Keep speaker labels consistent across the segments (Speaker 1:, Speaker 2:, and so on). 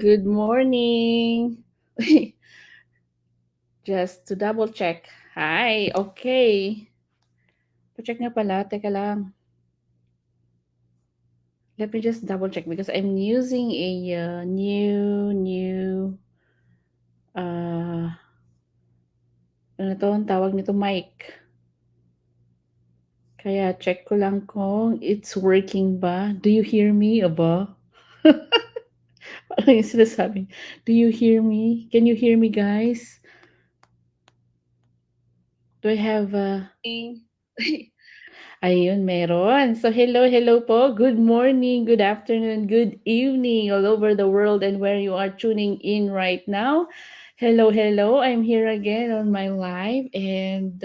Speaker 1: Good morning. Just to double check. Hi, okay. Pa-check nga pala, teka lang. Let me just double check because I'm using a new, uh, ano to, ang tawag nito, mic. Kaya check ko lang kung it's working ba. Do you hear me, aba? Parang yung sinasabi. Do you hear me? Can you hear me, guys? Do I have Ayun, meron. So, hello po. Good morning, good afternoon, good evening all over the world and where you are tuning in right now. Hello. I'm here again on my live. And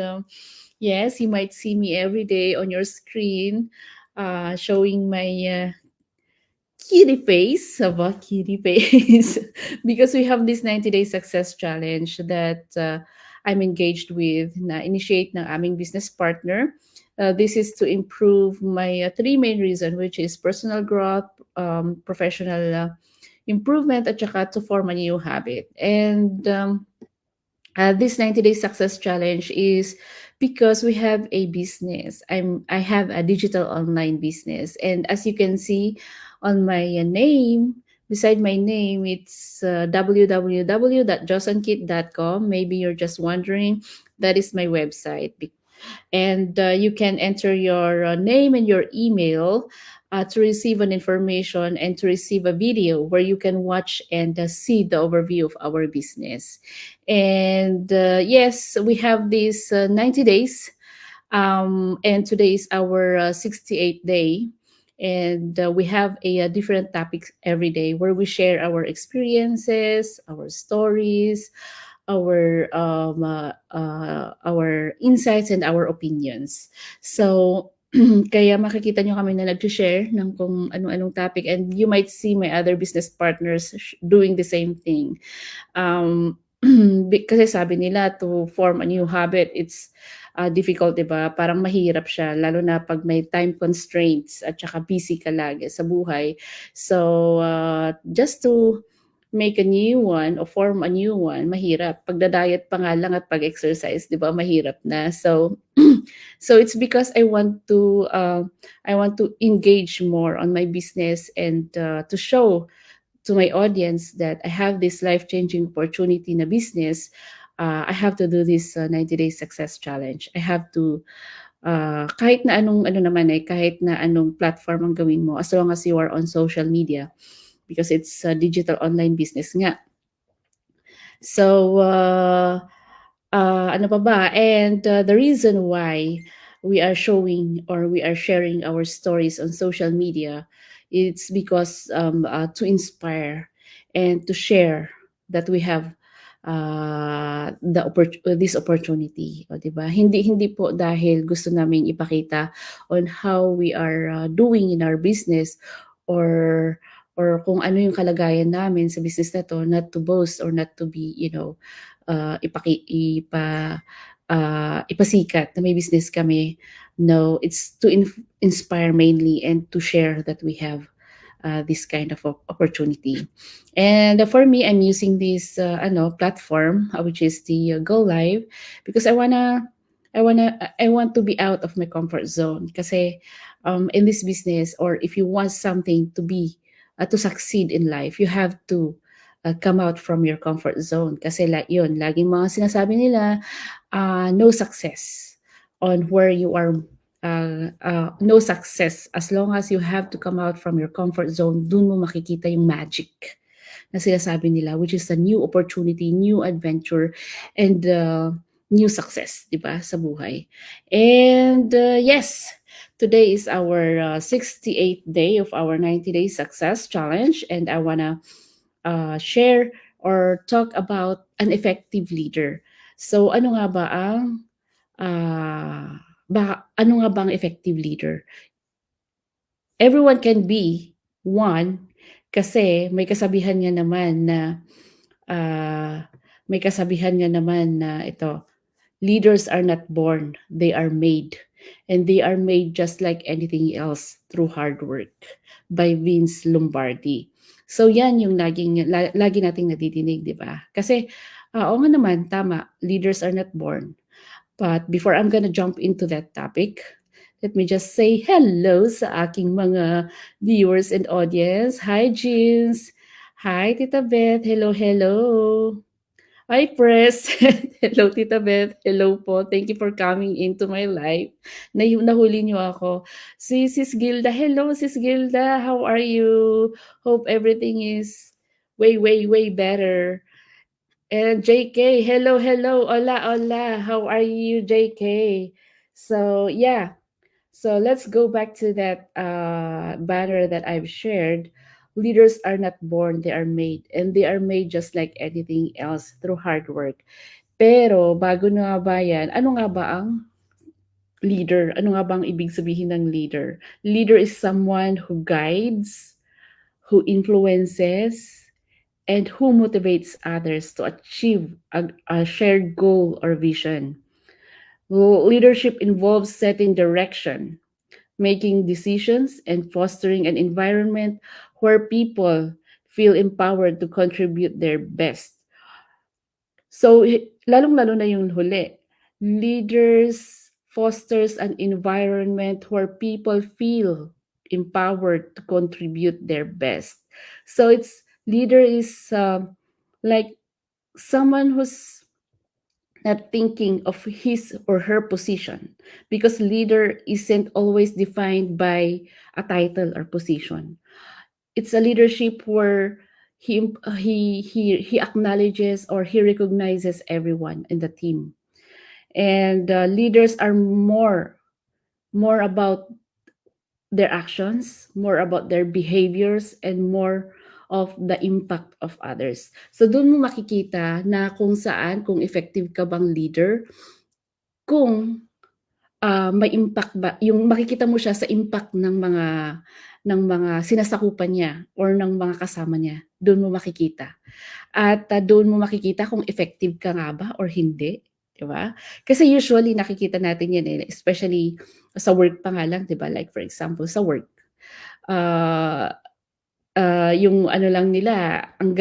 Speaker 1: yes, you might see me every day on your screen showing my kitty face, kitty face, because we have this 90-day success challenge that I'm engaged with na initiate ng aming business partner. This is to improve my three main reasons, which is personal growth, professional improvement, at saka to form a new habit. And this 90-day success challenge is because we have a business. I have a digital online business, and as you can see on my name, beside my name, it's www.josankit.com. Maybe you're just wondering, that is my website. And you can enter your name and your email to receive an information and to receive a video where you can watch and see the overview of our business. And yes, we have these 90 days, and today is our 68th day. And we have a different topics every day where we share our experiences, our stories, our insights and our opinions. So kaya makikita nyo kami na nag-share ng kung ano-anong topic, and you might see my other business partners doing the same thing. Kasi sabi nila to form a new habit, it's difficult, diba? Parang mahirap siya, lalo na pag may time constraints at saka busy ka lagi sa buhay. So, just to make a new one or form a new one, mahirap. Pagda-diet pa nga lang at pag-exercise, 'di ba, mahirap na. So so it's because I want to engage more on my business and to show to my audience that I have this life-changing opportunity na business. I have to do this 90-day success challenge. I have to kahit na anong ano naman kahit na anong platform ang gawin mo, as long as you are on social media, because it's a digital online business nga. So, ano pa ba? And the reason why we are showing or we are sharing our stories on social media, it's because to inspire and to share that we have this opportunity, o, 'di ba? Hindi po dahil gusto naming ipakita on how we are doing in our business, or kung ano yung kalagayan namin sa business na to, not to boast or not to be, ipasikat na may business kami. No, it's to inspire mainly and to share that we have this kind of opportunity. And for me, I'm using this platform, which is the Go Live, because I want to be out of my comfort zone. Kasi in this business, or if you want something to be to succeed in life, you have to come out from your comfort zone. Kasi yun, laging mga sinasabi nila, no success on where you are, no success as long as you have to come out from your comfort zone. Dun mo makikita yung magic na sinasabi nila, which is a new opportunity, new adventure, and new success, di ba, sa buhay. And yes, today is our 68th day of our 90-day success challenge, and I wanna share or talk about an effective leader. So ano nga ba ang ano nga ba ang effective leader? Everyone can be one, kasi may kasabihan nga naman na ito, leaders are not born, they are made. And they are made just like anything else through hard work, by Vince Lombardi. So yan yung lagi nating nadidinig, 'di ba? Kasi oo nga naman, tama, leaders are not born. But before I'm gonna jump into that topic, let me just say hello sa aking mga viewers and audience. Hi, Jeans. Hi, Tita Beth. Hello, hello. Hi, Press. Hello, Tita Beth. Hello po. Thank you for coming into my life. Nahuli niyo ako. Si Sis Gilda. Hello, Sis Gilda. How are you? Hope everything is way, way, way better. And JK, hello, hello, hola, hola. How are you, JK? So yeah, so let's go back to that banner that I've shared. Leaders are not born; they are made, and they are made just like anything else through hard work. Pero bago na nga ba yan, ano nga ba ang leader? Ano nga ba ang ibig sabihin ng leader? Leader is someone who guides, who influences, and who motivates others to achieve a shared goal or vision. Well, leadership involves setting direction, making decisions, and fostering an environment where people feel empowered to contribute their best. So, lalong-lalo na yung huli. Leaders fosters an environment where people feel empowered to contribute their best. So, leader is like someone who's not thinking of his or her position, because leader isn't always defined by a title or position. It's a leadership where he acknowledges or he recognizes everyone in the team. And leaders are more about their actions, more about their behaviors, and more of the impact of others. So doon mo makikita na kung effective ka bang leader, kung may impact ba, yung makikita mo siya sa impact ng mga sinasakupan niya or ng mga kasama niya, doon mo makikita. At doon mo makikita kung effective ka nga ba or hindi, 'di ba? Kasi usually nakikita natin 'yan, especially sa work pa nga lang, 'di ba? Like for example, sa work, ah, yung ano lang nila, ang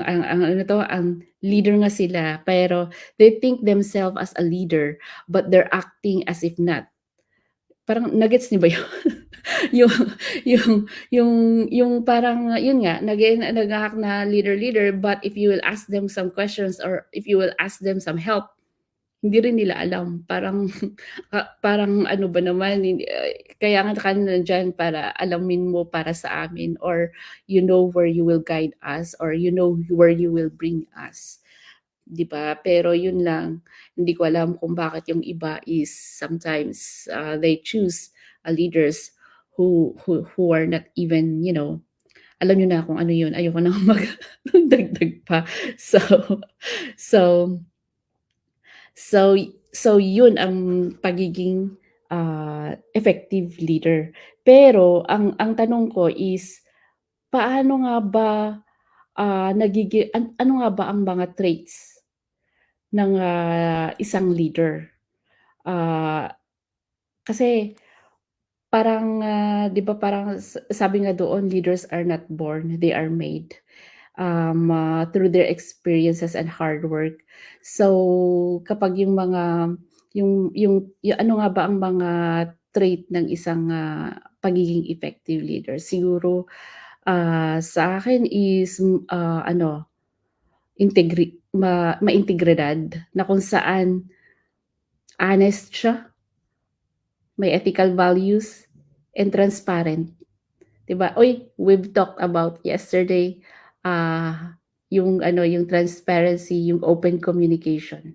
Speaker 1: ano 'to, ang leader nga sila, pero they think themselves as a leader, but they're acting as if not. Parang na-gets niyo ba yun? Yung yung yung parang yun nga, nag-a-act na leader, but if you will ask them some questions or if you will ask them some help, hindi rin nila alam. Parang parang ano ba naman, kaya nga ka nandiyan para alamin mo para sa amin, or you know where you will guide us, or you know where you will bring us. 'Di ba? Pero yun lang, hindi ko alam kung bakit yung iba is sometimes, they choose, leaders who are not even, alam niyo na kung ano yun, ayoko na magdagdag pa. So so so yun ang pagiging, effective leader. Pero ang tanong ko is, paano nga ba, ano nga ba ang mga traits ng, isang leader? Ah, Kasi parang, 'di ba parang sabi nga doon, leaders are not born, they are made, through their experiences and hard work. So, kapag yung ano nga ba ang mga trait ng isang, pagiging effective leader? Siguro, sa akin is, ano, maintegridad, na kung saan honest siya, may ethical values, and transparent, 'di ba? Uy, we've talked about yesterday, yung ano, yung transparency, yung open communication.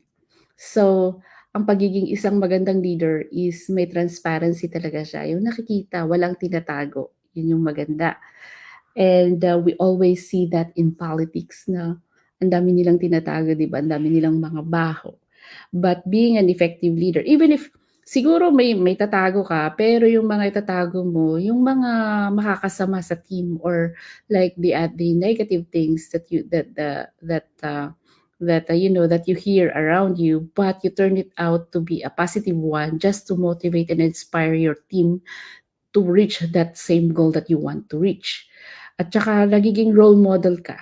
Speaker 1: So, ang pagiging isang magandang leader is may transparency talaga siya, yung nakikita, walang tinatago, yun yung maganda. And, we always see that in politics na ang dami nilang tinatago, 'di ba? Ang dami nilang mga baho. But being an effective leader, even if siguro may tatago ka, pero yung mga itatago mo, yung mga makakasama sa team, or like the negative things that you hear around you, but you turn it out to be a positive one, just to motivate and inspire your team to reach that same goal that you want to reach. At saka nagiging role model ka.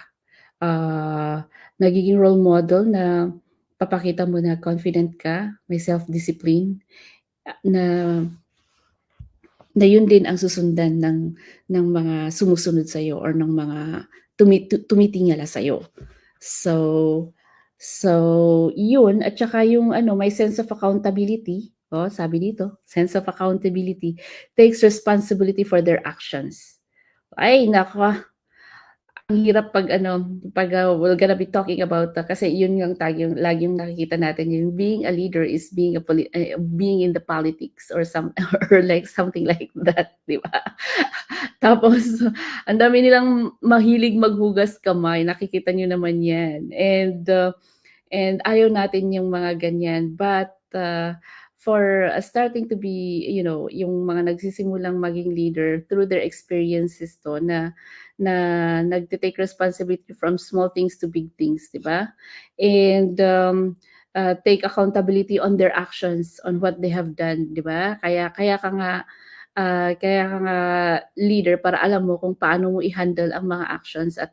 Speaker 1: Nagiging role model na papakita mo na confident ka, may self-discipline, na na yun din ang susundan ng mga sumusunod sa'yo or ng mga tumitingala sa'yo. So so yun at saka yung ano, may sense of accountability, oh, sabi dito, sense of accountability takes responsibility for their actions. Ay naku, ang hirap 'pag ano, 'pag, we're gonna be talking about, kasi yun yung laging nakikita natin yung being a leader is being in the politics or or like something like that, 'di ba? Tapos ang dami nilang mahilig maghugas kamay, nakikita niyo naman 'yan. And ayaw natin yung mga ganyan. But, for starting to be, yung mga nagsisimulang maging leader through their experiences 'to na nagte-take responsibility from small things to big things, 'di ba? And, take accountability on their actions, on what they have done, 'di ba? Kaya ka nga leader para alam mo kung paano mo i-handle ang mga actions at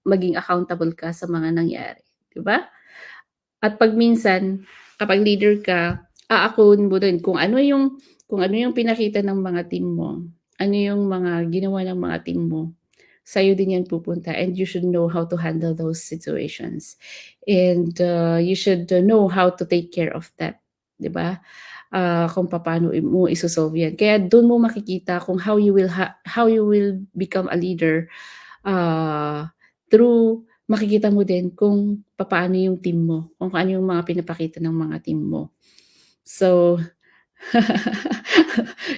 Speaker 1: maging accountable ka sa mga nangyari, 'di ba? At 'pag minsan, kapag leader ka, aakuin mo din kung ano yung pinakita ng mga team mo, ano yung mga ginawa ng mga team mo, sa'yo din 'yan pupunta and you should know how to handle those situations. And, you should know how to take care of that, 'di ba? Kung papaano mo iso-solve 'yan. Kaya dun mo makikita kung how you will become a leader, ah, through makikita mo din kung papaano yung team mo, kung ano yung mga pinapakita ng mga team mo. So,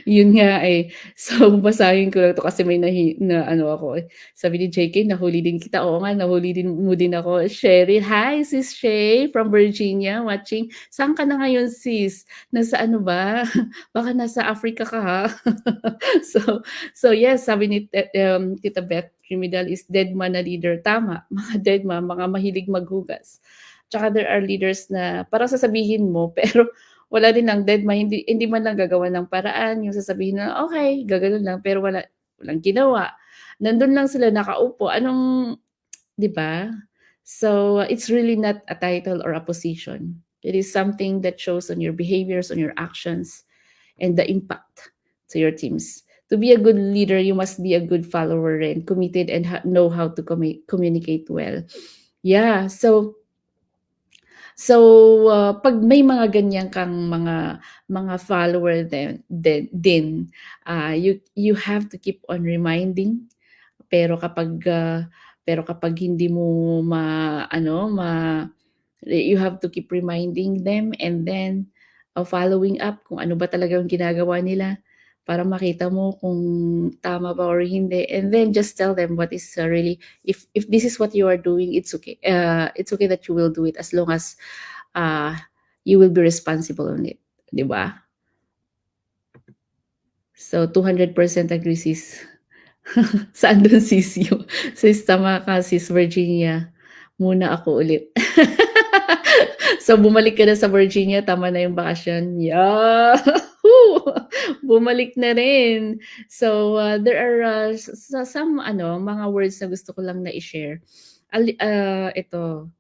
Speaker 1: yun nga, eh. So, basahin ko lang 'to kasi may na ano ako, eh. Sabi ni JK, "Nahuli din kita." Oo nga, nahuli din mo din ako. Sherry, hi sis Shay from Virginia watching. Saan ka na ngayon sis? Nasa ano ba? Baka nasa Africa ka, ha? So so yes, sabi ni Tita Beth Trinidad is dead man na leader. Tama, mga dead man, mga mahilig maghugas. Tsaka there are leaders na parang sasabihin mo pero wala din lang dedma, hindi hindi man lang gagawan ng paraan, yung sasabihin na, "Okey," gaganon lang, pero walang ginawa. Nandun lang sila nakaupo, 'di ba? So, it's really not a title or a position. It is something that shows on your behaviors, on your actions, and the impact to your teams. To be a good leader, you must be a good follower and committed and know how to communicate well. Yeah, so, 'pag may mga ganyan kang mga follower din, you have to keep on reminding. Pero kapag hindi mo ma-ano, you have to keep reminding them and then, following up kung ano ba talaga yung ginagawa nila para makita mo kung tama ba or hindi. And then just tell them what is, really if this is what you are doing, it's okay that you will do it as long as, uh, you will be responsible on it, 'di ba? So, 200% agree sis. Saan dun sis yung sis tama ka sis Virginia, muna ako ulit. So, bumalik ka na sa Virginia, tama na yung bakasyon, yahoo! Bumalik na rin. So, there are, some ano, mga words na gusto ko lang na i-share. Ito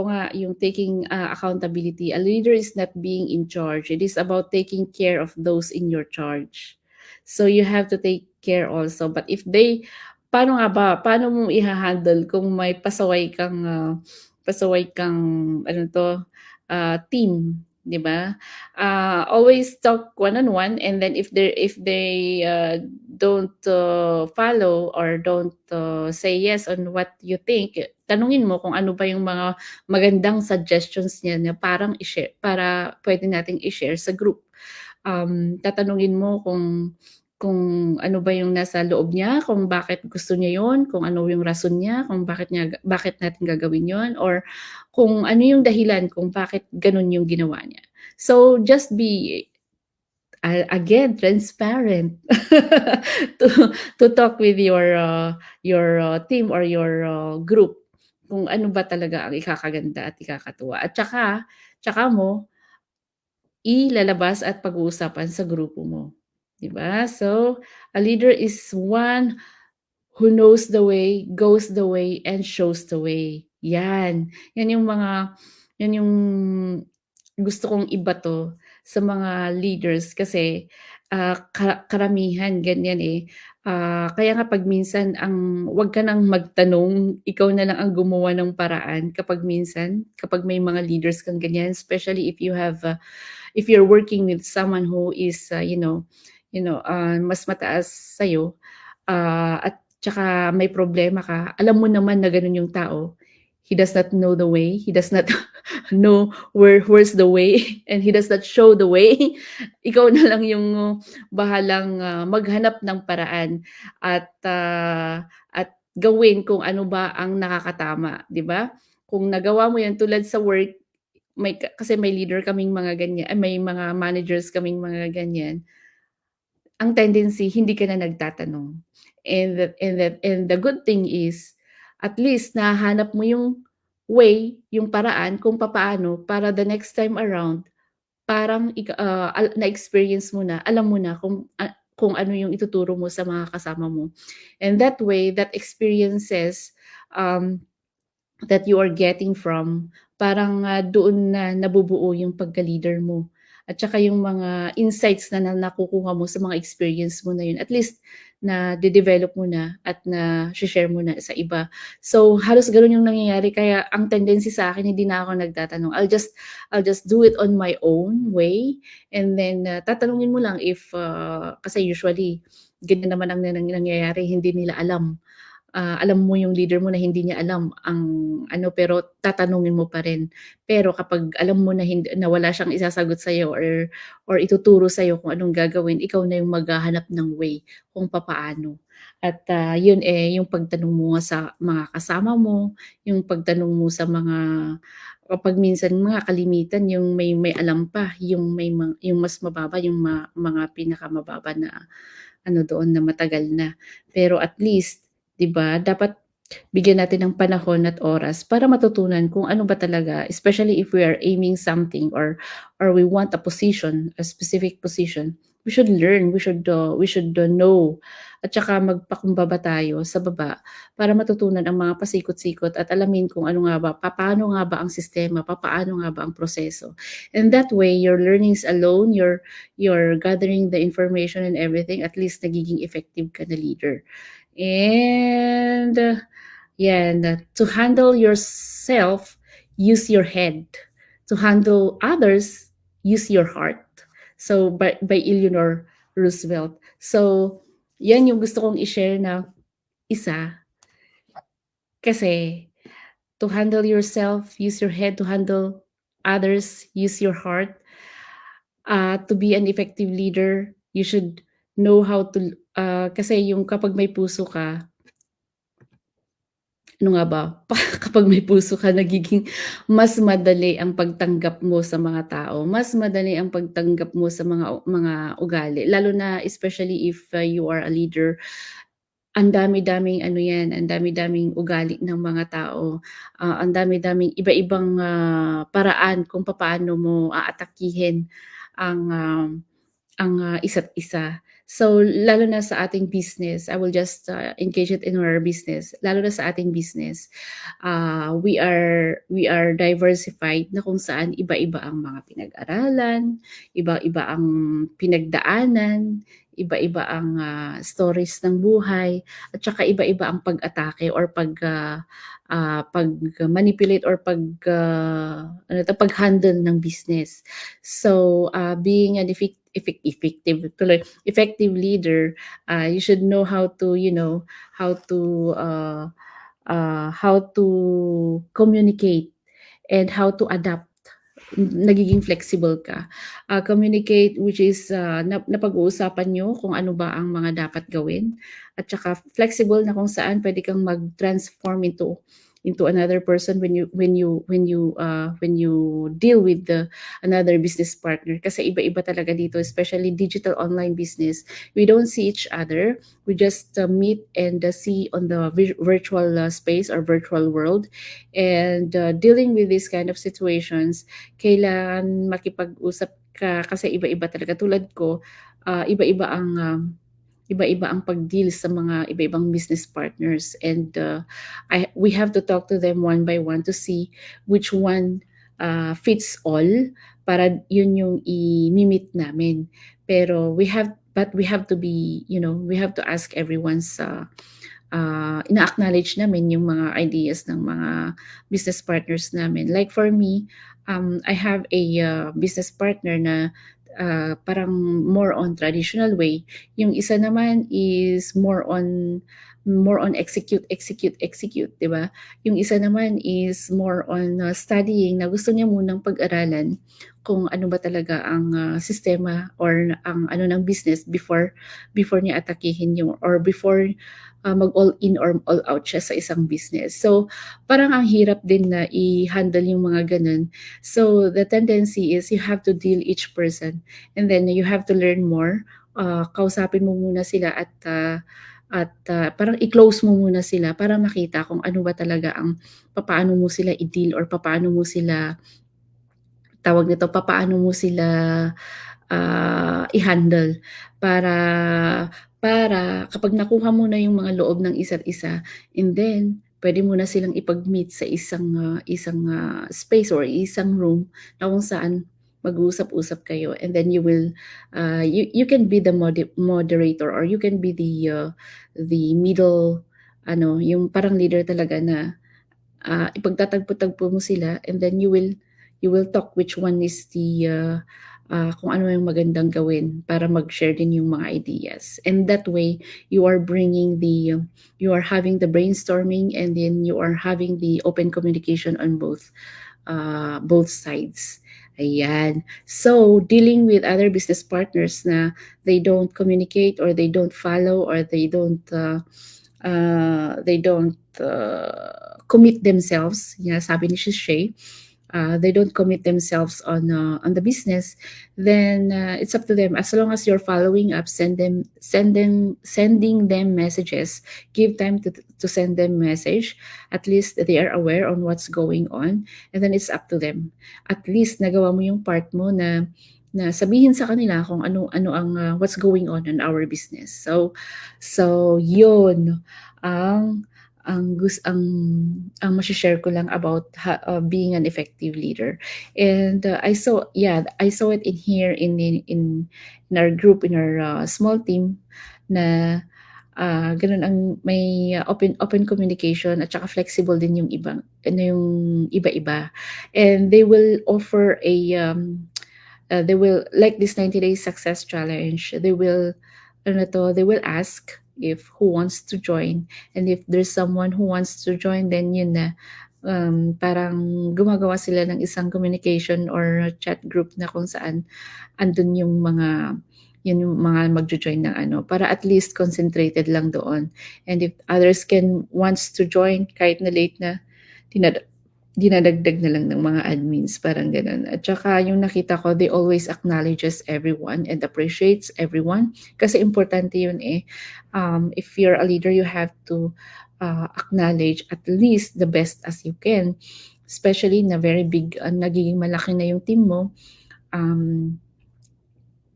Speaker 1: nga yung taking, accountability. A leader is not being in charge, it is about taking care of those in your charge. So you have to take care also, but if paano nga ba, paano mo iha-handle kung may pasaway kang ano 'to, team, 'di ba? Always talk one on one and then if they don't, follow or don't, say yes on what you think, tanungin mo kung ano ba yung mga magandang suggestions niya na para puwede nating i-share sa group. Tatanungin mo kung ano ba yung nasa loob niya, kung bakit gusto niya yun, kung ano yung rason niya, kung bakit natin gagawin yun, or kung ano yung dahilan kung bakit ganun yung ginawa niya. So, just be, again, transparent to talk with your team or your, group kung ano ba talaga ang ikakaganda at ikakatuwa at tsaka mo ilalabas at pag-uusapan sa grupo mo, 'di ba? So, a leader is one who knows the way, goes the way, and shows the way. Yan. Yan yung mga, yan yung gusto kong ibato sa mga leaders kasi karamihan ganyan eh. Kaya nga pag minsan wag ka nang magtanong, ikaw na lang ang gumawa ng paraan kapag minsan, kapag may mga leaders kang ganyan, especially if you have if you're working with someone who is mas mataas sa'yo, at tsaka may problema ka, alam mo naman na gano'n yung tao. He does not know the way, he does not know where's the way, and he does not show the way. Ikaw na lang yung bahalang, maghanap ng paraan at gawin kung ano ba ang nakakatama, 'di ba? Kung nagawa mo 'yan tulad sa work, kasi may leader kaming mga ganyan, ay may mga managers kaming mga ganyan. Ang tendency hindi ka na nagtatanong. And the good thing is, at least nahahanap mo yung way, yung paraan kung papaano para the next time around, parang na-experience mo na, alam mo na kung ano yung ituturo mo sa mga kasama mo. And that way, that experiences, um, that you are getting from, parang, doon na nabubuo yung pagka-leader mo. At saka yung mga insights na nakukuha mo sa mga experience mo na yun, at least nade-develop mo na at nashe-share mo na sa iba. So, halos gano'n yung nangyayari kaya ang tendency sa akin hindi na ako nagtatanong. I'll just do it on my own way, and then, tatanungin mo lang if, kasi usually ganyan naman ang nangyayari, hindi nila alam. Alam mo yung leader mo na hindi niya alam ang ano, pero tatanungin mo pa rin. Pero kapag alam mo na na wala siyang isasagot sa'yo or ituturo sa'yo kung anong gagawin, ikaw na yung maghahanap ng way kung papaano. At, yun, eh, yung pagtanong mo nga sa mga kasama mo, yung pagtanong mo sa mga kapag minsan mga kalimitan yung may alam pa, yung mas mababa, yung mga pinakamababa na ano doon na matagal na. Pero at least, 'di ba, dapat bigyan natin ng panahon at oras para matutunan kung ano ba talaga, especially if we are aiming something or we want a position, a specific position. We should learn, we should know at saka magpakumbaba tayo sa baba para matutunan ang mga pasikot-sikot at alamin kung ano nga ba, papaano nga ba ang sistema, papaano nga ba ang proseso. And that way, your learnings alone, you're gathering the information and everything, at least nagiging effective ka na leader. And yan, to handle yourself, use your head. To handle others, use your heart. So by Eleanor Roosevelt. So yan yung gusto kong i-share na isa kasi to handle yourself, use your head. To handle others, use your heart. To be an effective leader, you should know how to, kasi yung kapag may puso ka, ano nga ba, kapag may puso ka nagiging mas madali ang pagtanggap mo sa mga tao, mas madali ang pagtanggap mo sa mga ugali, lalo na especially if, you are a leader. Ang dami-daming ano 'yan, ang dami-daming ugali ng mga tao, ang dami-daming iba-ibang, paraan kung papaano mo aatakihin ang, isa't isa. So, lalo na sa ating business, I will just, engage it in our business. Lalo na sa ating business, we are diversified na kung saan iba-iba ang mga pinag-aralan, iba-iba ang pinagdaanan, iba-iba ang, stories ng buhay, at saka iba-iba ang pag-atake or pag-manipulate or pag-handle ng business. So, being an effective leader, you should know how to, how to communicate and how to adapt. Nagiging flexible ka. Communicate, which is, napag-uusapan niyo kung ano ba ang mga dapat gawin, at saka flexible na kung saan puwede kang mag-transform into another person when you deal with another business partner. Kasi iba-iba talaga dito, especially digital online business. We don't see each other. We just, meet and, see on the virtual, space or virtual world. And, dealing with these kind of situations, kailangan makipag-usap ka kasi iba-iba talaga. Tulad ko, iba-iba ang, iba-iba ang pag-deal sa mga iba-ibang business partners, and we have to talk to them one by one to see which one fits all, para yun yung i-meet namin. Pero we have to be, we have to ask everyone's ina-acknowledge namin yung mga ideas ng mga business partners namin. Like for me, I have a business partner na parang more on traditional way. Yung isa naman is more on execute, execute, execute, di ba? Yung isa naman is more on studying, na gusto niya munang pag-aralan kung ano ba talaga ang sistema or ang ano ng business before niya atakihin yung, or before mag-all in or all out siya sa isang business. So, parang ang hirap din na i-handle yung mga ganun. So, the tendency is you have to deal each person, and then you have to learn more. Kausapin mo muna sila at parang i-close mo muna sila para makita kung ano ba talaga ang papaano mo sila i-deal, or papaano mo sila tawag nito, papaano mo sila i-handle para kapag nakuha mo na yung mga loob ng isa't isa, and then pwede mo na silang ipag-meet sa isang space or isang room na kung saan mag-uusap-usap kayo, and then you can be the moderator, or you can be the middle, yung parang leader talaga na ipagtatagpo-tagpo mo sila, and then you will talk which one is kung ano yung magandang gawin para mag-share din yung mga ideas. And that way, you are having the brainstorming, and then you are having the open communication on both sides. Ayan. So, dealing with other business partners na they don't communicate, or they don't follow, or they don't commit themselves. Sabi ni Shay, they don't commit themselves on the business, then it's up to them. As long as you're following up, sending them messages, give time to send them message. At least they are aware on what's going on, and then it's up to them. At least nagawa mo yung part mo na sabihin sa kanila kung ano ang what's going on in our business. So yun ang ma-share ko lang about being an effective leader. And I saw it in here in our group, in our small team, na ganun ang may open communication, at saka flexible din yung iba-iba, and they will offer they will, like this 90 days success challenge, they will ask if who wants to join, and if there's someone who wants to join, then yun na, parang gumagawa sila ng isang communication or chat group na kung saan andun yung mga magjo-join ng para at least concentrated lang doon. And if others wants to join kahit na late na, dinadagdag na lang ng mga admins, parang ganun. At saka yung nakita ko, they always acknowledges everyone and appreciates everyone, kasi importante yun if you're a leader, you have to acknowledge at least the best as you can, especially na very big, nagiging malaki na yung team mo.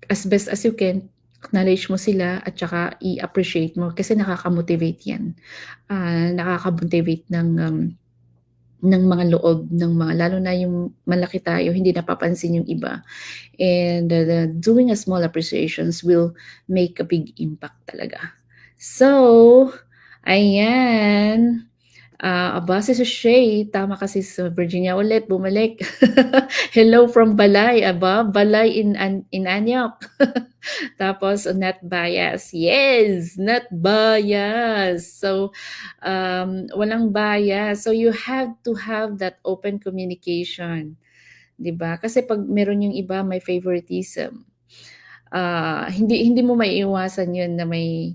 Speaker 1: As best as you can, acknowledge mo sila, at saka i-appreciate mo, kasi nakaka-motivate yan. Nakaka-motivate ng mga loob ng mga, lalo na yung malaki tayo, hindi napapansin yung iba, and doing a small appreciations will make a big impact talaga. So ayan, base sa Shay, tama kasi sa Virginia ulit, bumalik. Hello from Balay, Balay in Anyok. Tapos, not bias. Yes, not bias. So, walang bias. So, you have to have that open communication. 'Di ba? Kasi pag meron yung iba may favoritism, hindi mo maiiwasan yun na may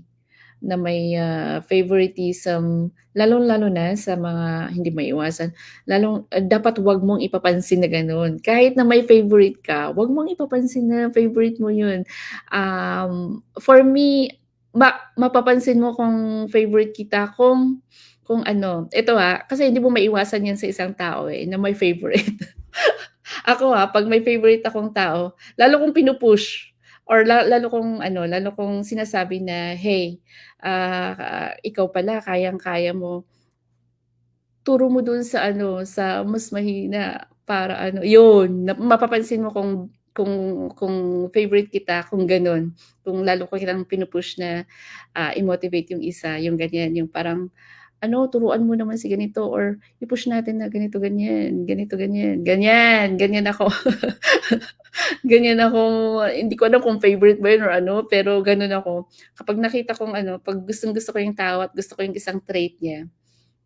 Speaker 1: favoritism, lalong-lalo na sa mga hindi maiiwasan. Dapat 'wag mong ipapansin na gano'n. Kahit na may favorite ka, 'wag mong ipapansin na favorite mo 'yun. For me, mapapansin mo kung favorite kita kung ano, ito kasi hindi mo maiwasan 'yan sa isang tao, na may favorite. Ako 'pag may favorite akong tao, lalo kong pinu-push. or lalo kong ano, lalo kong sinasabi na, "Hey, ikaw pala kayang-kaya mo, turo mo dun sa ano, sa mas mahina para ano," yun, mapapansin mo kung favorite kita, kung gano'n. Kung lalo ko kitang pinu-push na, i-motivate yung isa, yung ganyan, yung parang, ano, "Turuan mo naman si ganito," or "I-push natin na ganito, ganyan, ganito, ganyan." Ganyan, ganyan ako. Ganyan ako, hindi ko alam kung favorite ba yun or ano, pero gano'n ako. Kapag nakita kong ano, 'pag gustong-gusto ko yung tao at gusto ko yung isang trait niya,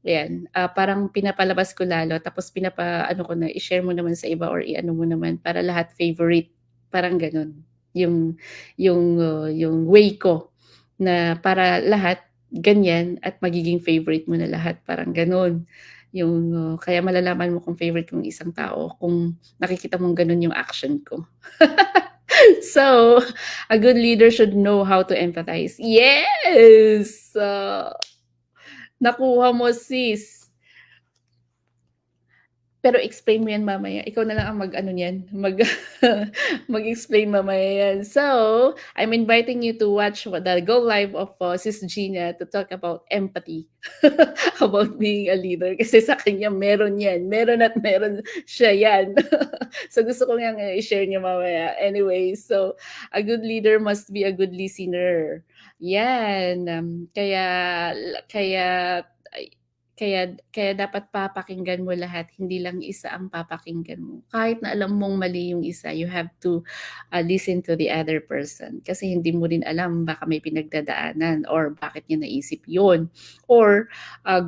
Speaker 1: ayan, parang pinapalabas ko lalo, tapos pinapa-ano ko na, i-share mo naman sa iba or i-ano mo naman para lahat favorite, parang gano'n. Yung yung way ko na para lahat ganyan at magiging favorite mo na lahat, parang gano'n. Yung, kaya malalaman mo kung favorite ko yung isang tao kung nakikita mong gano'n yung action ko. So, a good leader should know how to empathize. Yes! Nakuha mo sis. Pero explain mo yan mamaya. Ikaw na lang ang mag-ano niyan, mag-explain mamaya yan. So, I'm inviting you to watch the go live of Sis Gina to talk about empathy, about being a leader. Kasi sa kanya meron yan. Meron at meron siya yan. So, gusto ko nga i-share niya mamaya. Anyway, so, a good leader must be a good listener. Yan. Kaya kaya kaya dapat papakinggan mo lahat, hindi lang isa ang papakinggan mo. Kahit na alam mong mali yung isa, you have to, listen to the other person. Kasi hindi mo rin alam, baka may pinagdadaanan or bakit niya naisip yun. Or,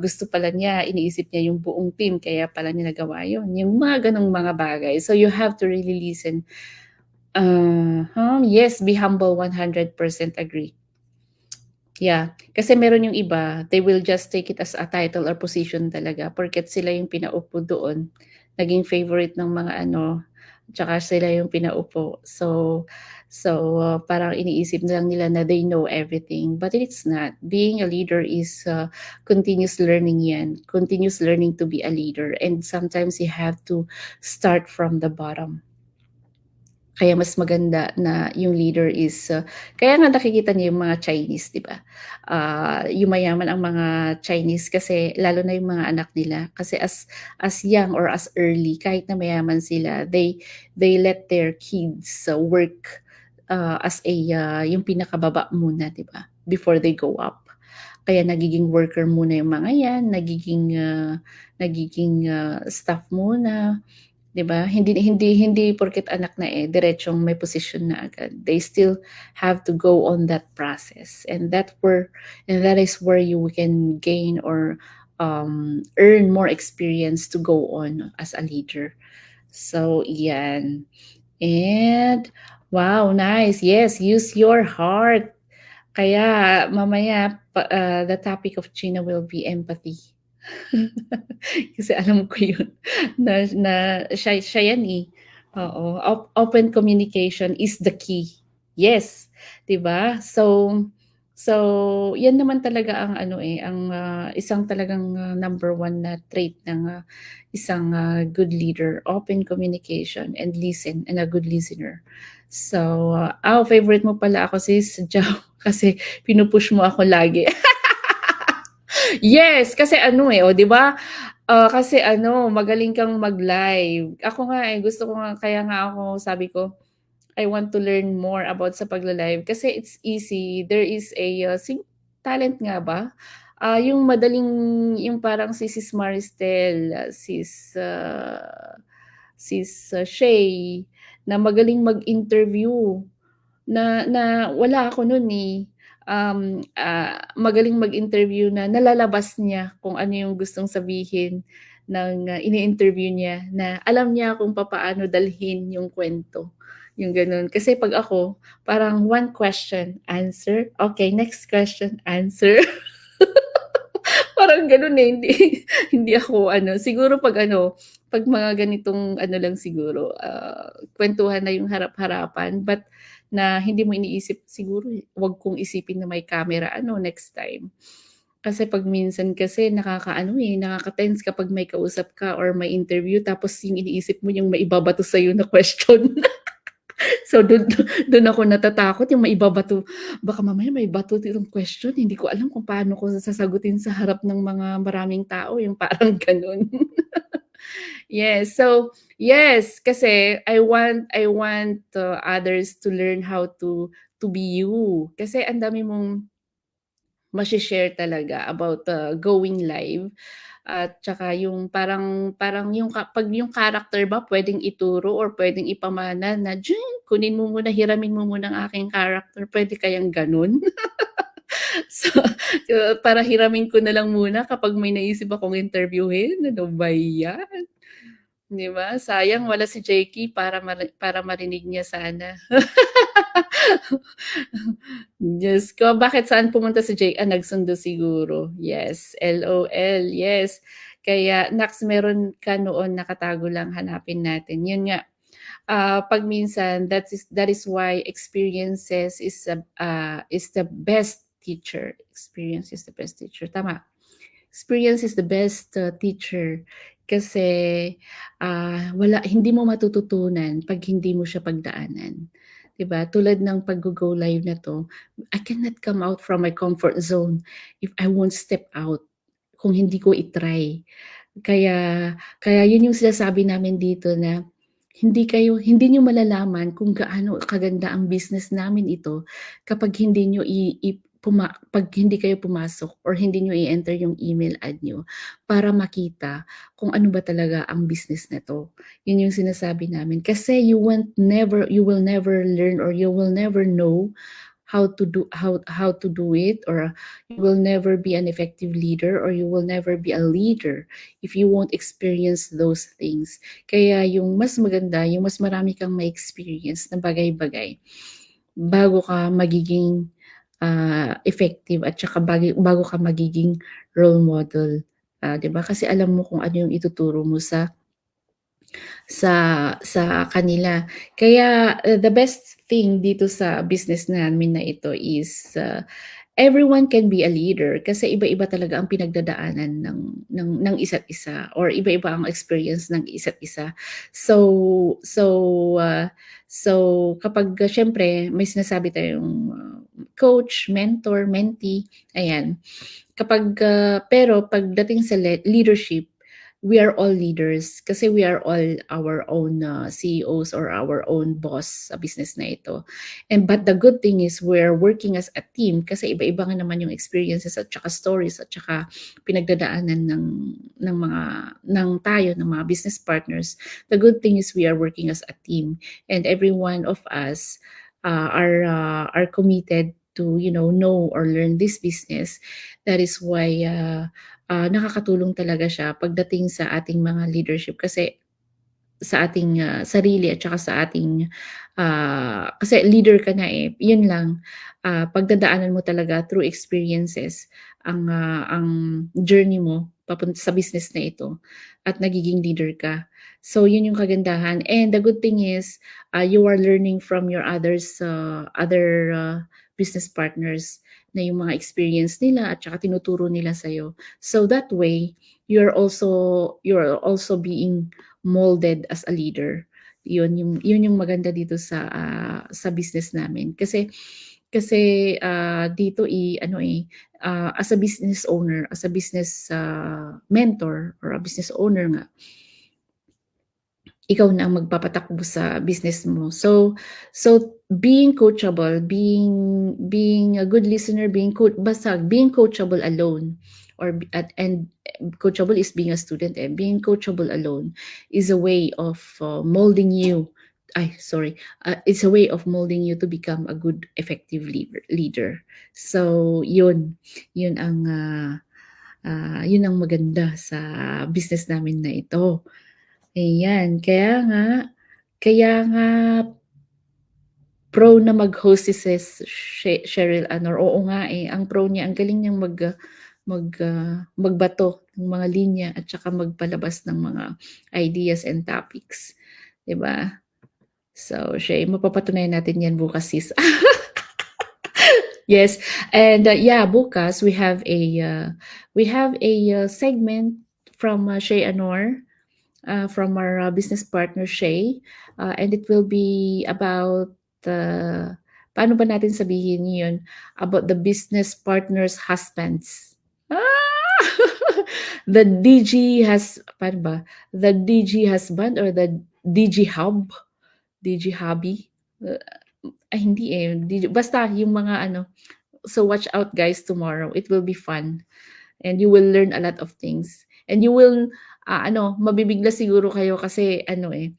Speaker 1: gusto pala niya, iniisip niya yung buong team, kaya pala niya nagawa yun. Yung mga ganong mga bagay. So you have to really listen. Yes, be humble, 100% agree. Yeah, kasi meron yung iba, they will just take it as a title or position talaga porket sila yung pinaupo doon, naging favorite ng mga ano, tsaka sila yung pinaupo. So, parang iniisip na lang nila na they know everything, but it's not. Being a leader is, continuous learning yan, continuous learning to be a leader, and sometimes you have to start from the bottom. Kaya mas maganda na yung leader is, kaya nga nakikita niyo yung mga Chinese, 'di ba? Yumayaman ang mga Chinese kasi lalo na yung mga anak nila kasi as young or as early kahit na mayaman sila, they let their kids, work, as a, yung pinakababa muna, 'di ba? Before they go up. Kaya nagiging worker muna yung mga 'yan, nagiging staff muna. 'Di ba? Hindi porket anak na, diretsong may posisyon na agad. They still have to go on that process, and that is where you can gain or, earn more experience to go on as a leader. So, 'yan. And wow, nice. Yes, use your heart. Kaya mamaya the topic of Gina will be empathy. Kasi alam ko yun na siya yan, eh. Oo, open communication is the key. Yes, 'di ba? So yan naman talaga ang ano, ang, isang talagang, number one na trait ng, isang, good leader, open communication and listen and a good listener. So, favorite mo pala ako sis, Jow, kasi pinu-push mo ako lagi. Yes, kasi ano, oh, 'di ba? Kasi ano, magaling kang mag-live. Ako nga, gusto ko nga kaya nga ako sabi ko, I want to learn more about sa pagla-live kasi it's easy. There is a, talent nga ba? Yung madaling yung parang si Sis Maristel, Sis, Shay, na magaling mag-interview. Na wala ako nun, eh. Magaling mag-interview na nalalabas niya kung ano yung gustong sabihin ng, ini-interview niya, na alam niya kung papaano dalhin yung kwento, yung gano'n. Kasi 'pag ako, parang one question, answer, okay, next question, answer. Parang gano'n, eh, hindi hindi ako ano, siguro 'pag ano, 'pag mga ganitong ano lang siguro, kuwentuhan na yung harap-harapan, but na hindi mo iniisip siguro, wag kong isipin na may camera ano next time. Kasi 'pag minsan kasi nakakaano, nakaka-tense kapag may kausap ka or may interview tapos yung iniisip mo yung maibabato sa'yo na question. So dun ako natatakot yung maibabato, baka mamaya may bato ditong question, hindi ko alam kung paano ko sasagutin sa harap ng mga maraming tao, yung parang gano'n. Yes, so yes, kasi I want others to learn how to be you. Kasi ang dami mong mashi-share talaga about, going live at tsaka yung parang yung 'pag yung character ba puwedeng ituro or puwedeng ipamana na, "Diyan, kunin mo muna, hiramin mo muna ang aking character." Puwede kayang gano'n? So, para hiramin ko na lang muna kapag may naisip akong interviewin, ano ba 'yan? 'Di ba? Sayang wala si Jake para marinig niya sana. Diyos ko, bakit saan pumunta si Jake? Nagsundo siguro. Yes, LOL, yes. Kaya Nax, meron ka noon nakatago lang, hanapin natin. Yun nga, 'pag minsan that is why experiences is the best teacher. Experience is the best teacher, tama. Experience is the best, teacher kasi, hindi mo matututunan 'pag hindi mo siya pagdaanan, 'di ba? Tulad ng paggo-go live na 'to, I cannot come out from my comfort zone if I won't step out, kung hindi ko i-try. Kaya kaya 'yun yung sinasabi namin dito na hindi niyo malalaman kung gaano kaganda ang business namin ito kapag hindi niyo i i 'pag hindi kayo pumasok or hindi niyo i-enter yung email ad niyo para makita kung ano ba talaga ang business na 'to. 'Yun yung sinasabi namin kasi you will never learn or you will never know how to do it, or you will never be an effective leader or you will never be a leader if you won't experience those things. Kaya yung mas maganda, yung mas marami kang ma-experience na bagay-bagay bago ka magiging, effective at saka bago ka magiging role model, 'di ba? Kasi alam mo kung ano yung ituturo mo sa kanila. Kaya, the best thing dito sa business namin na ito is, everyone can be a leader kasi iba-iba talaga ang pinagdadaanan ng isa't isa or iba-iba ang experience ng isa't isa. So so, so kapag, siyempre may sinasabi tayong, coach, mentor, mentee, ayan. Pero pagdating sa leadership, we are all leaders kasi we are all our own, CEOs or our own boss sa business na ito. But the good thing is we're working as a team kasi iba-iba nga naman yung experiences at saka stories at saka pinagdadaanan ng mga business partners. The good thing is we are working as a team and every one of us, are committed to, know or learn this business. That is why, nakakatulong talaga siya pagdating sa ating mga leadership kasi sa ating, sarili at saka sa ating, kasi leader ka na, eh, yun lang, pagdadaanan mo talaga through experiences ang journey mo papunta sa business na ito at nagiging leader ka. So yun yung kagandahan and the good thing is, you are learning from your other, business partners na yung mga experience nila at saka tinuturo nila sa'yo. So that way, you're also being molded as a leader. Yun yung maganda dito sa business namin. Kasi dito as a business owner, as a business, mentor or a business owner nga, ikaw na ang magpapatakbo sa business mo. So being coachable, being a good listener, basta being coachable alone or and coachable is being a student, being coachable alone is a way of, molding you. It's a way of molding you to become a good effective leader. So yun ang maganda sa business namin na ito. Ayan, kaya nga pro na mag-host si Cheryl Anor. Oo nga, eh, ang pro niya, ang galing niyang magbato ng mga linya at saka magpalabas ng mga ideas and topics, 'di ba? So, siya mapapatunayan natin 'yan bukas, sis. Yes, and, yeah, bukas we have a segment from, Shay Anor. from our business partner Shay, and it will be about paano ba natin sabihin yun? About the business partners' husbands. Ah! The DG has, paano ba? The DG husband or the DG hub? DG hubby? Uh, Ay, hindi eh. Basta yung mga ano. So watch out guys tomorrow. It will be fun. And you will learn a lot of things. And you will, mabibigla siguro kayo kasi ano eh,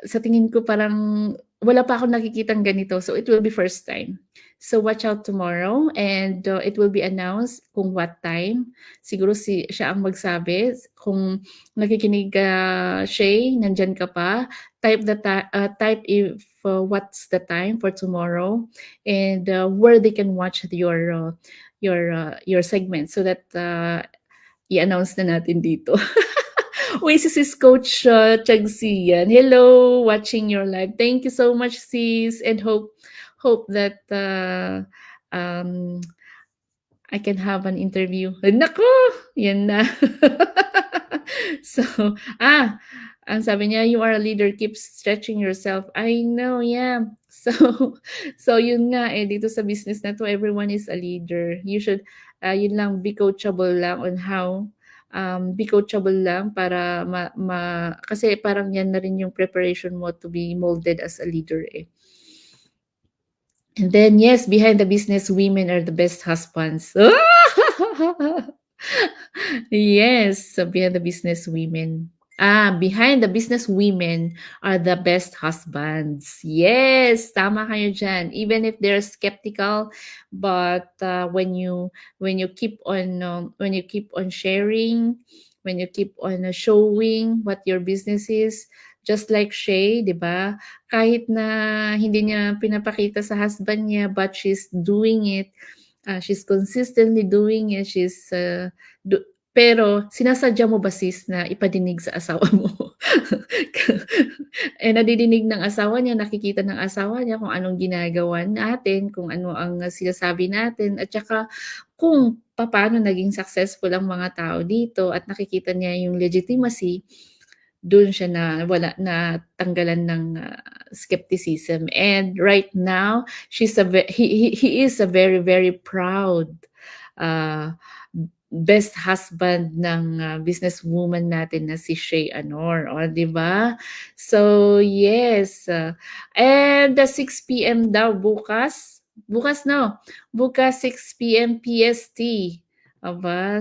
Speaker 1: sa tingin ko parang wala pa akong nakikitang ganito. So it will be first time. So watch out tomorrow and it will be announced kung what time. Siguro siya ang magsabi. Kung nakikinig ka, Shay, nandyan ka pa, type if what's the time for tomorrow and where they can watch your segment so that i-announce na natin dito. Uy, sis Coach Chagsian. Hello, watching your live. Thank you so much, sis, and hope that I can have an interview. Naku, yan na. So, ang sabi niya, you are a leader, keep stretching yourself. I know, yeah. So yun nga eh, dito sa business na to, everyone is a leader. You should, yun lang, be coachable lang on how be coachable lang para kasi parang yan na rin yung preparation mo to be molded as a leader eh. And then yes, behind the business, women are the best husbands. Yes, so behind the business women. Behind the business women are the best husbands. Yes, tama kayo dyan. Even if they're skeptical, but when you keep on sharing, when you keep on showing what your business is, just like Shay, 'di ba? Kahit na hindi niya pinapakita sa husband niya, but she's doing it. She's consistently doing it. Pero sinasadya mo ba sis na ipadinig sa asawa mo? Nadidinig ng asawa niya, nakikita ng asawa niya kung anong ginagawa natin, kung ano ang sinasabi natin, at saka kung paano naging successful ang mga tao dito at nakikita niya yung legitimacy, doon siya na tanggalan ng skepticism. And right now, he is a very, very proud uh, best husband ng businesswoman natin na si Shay Anor, o 'di ba? So yes, and the 6 PM daw bukas. Bukas no. Bukas 6 PM PST. Aba,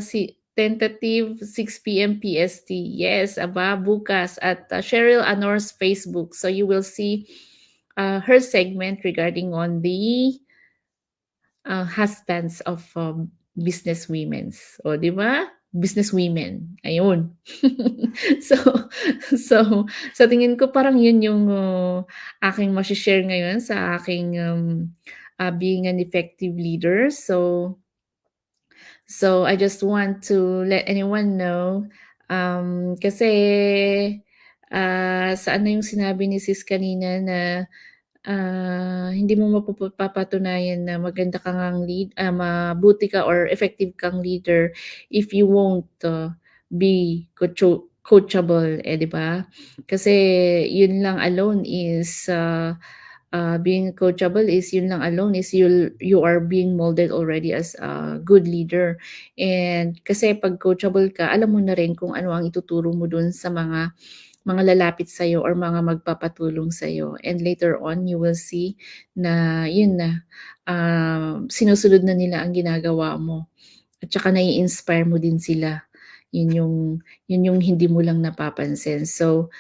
Speaker 1: tentative 6 PM PST. Yes, aba bukas at Cheryl Anor's Facebook. So you will see her segment regarding on the husbands of business women's. O, di ba? Business women. Ayun. so, sa tingin ko parang yun yung aking share ngayon sa aking being an effective leader. So I just want to let anyone know kasi saan na yung sinabi ni sis kanina na hindi mo mapapatunayan na maganda ka ngang mabuti ka or effective kang leader if you won't be coachable, eh, 'di ba? Kasi yun lang alone is being coachable is yun lang alone is you are being molded already as a good leader. And kasi pag coachable ka, alam mo na rin kung ano ang ituturo mo dun sa mga lalapit sa'yo or mga magpapatulong sa'yo. And later on, you will see na yun na, sinusunod na nila ang ginagawa mo. At saka nai-inspire mo din sila. Yun yung hindi mo lang napapansin. So,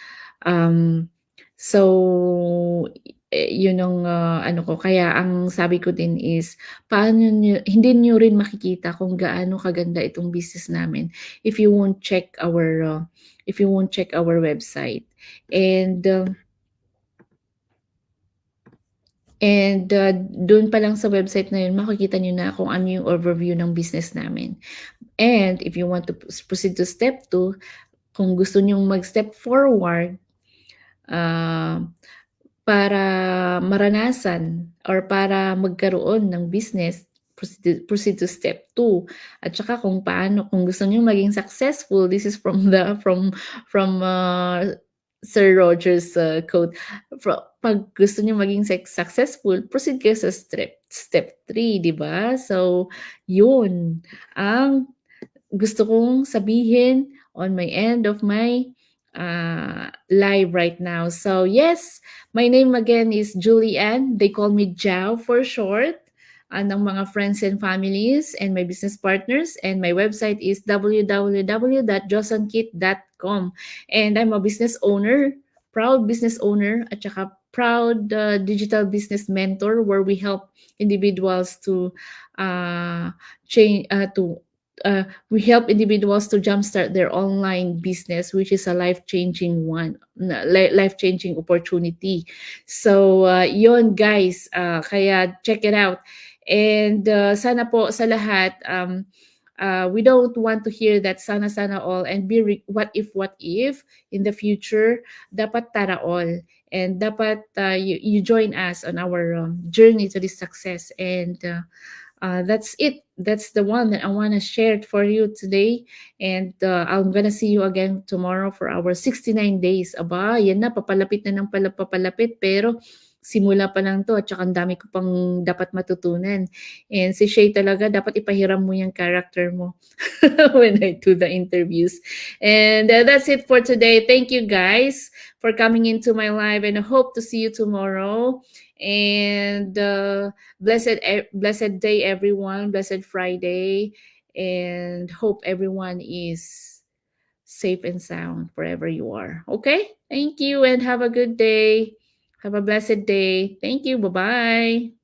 Speaker 1: yun ang ano ko. Kaya ang sabi ko din is, hindi nyo rin makikita kung gaano kaganda itong business namin if you won't check our website. And doon pa lang sa website na yun, makikita nyo na kung ano yung overview ng business namin. And if you want to proceed to step 2, kung gusto nyo mag-step forward, para maranasan or para magkaroon ng business proceed to step 2. At saka kung paano, kung gusto niyo maging successful, this is from Sir Roger's quote. Pag gusto niyo maging successful, proceed kayo sa step 3, di ba? So, yun ang gusto kong sabihin on my end of my live right now. So yes, my name again is Julianne. They call me Jao for short. Ng mga friends and families and my business partners. And my website is www.josankit.com. And I'm a business owner, proud business owner, at saka proud digital business mentor where we help individuals to change to we help individuals to jumpstart their online business, which is a life-changing one, life-changing opportunity. So, yon guys, kaya check it out. And sana po sa lahat, we don't want to hear that sana all and be what if in the future, dapat tara all. And dapat you join us on our journey to this success. And that's it. That's the one that I want to share for you today. And I'm gonna see you again tomorrow for our 69 days. Aba, yan na, papalapit na ng papalapit. Pero simula pa lang to at saka ang dami ko pang dapat matutunan. And si Shay talaga, dapat ipahiram mo yung character mo when I do the interviews. And that's it for today. Thank you guys for coming into my live and I hope to see you tomorrow. And blessed day everyone, blessed Friday, and hope everyone is safe and sound wherever you are. Okay, thank you and have a good day. Have a blessed day. Thank you. Bye-bye.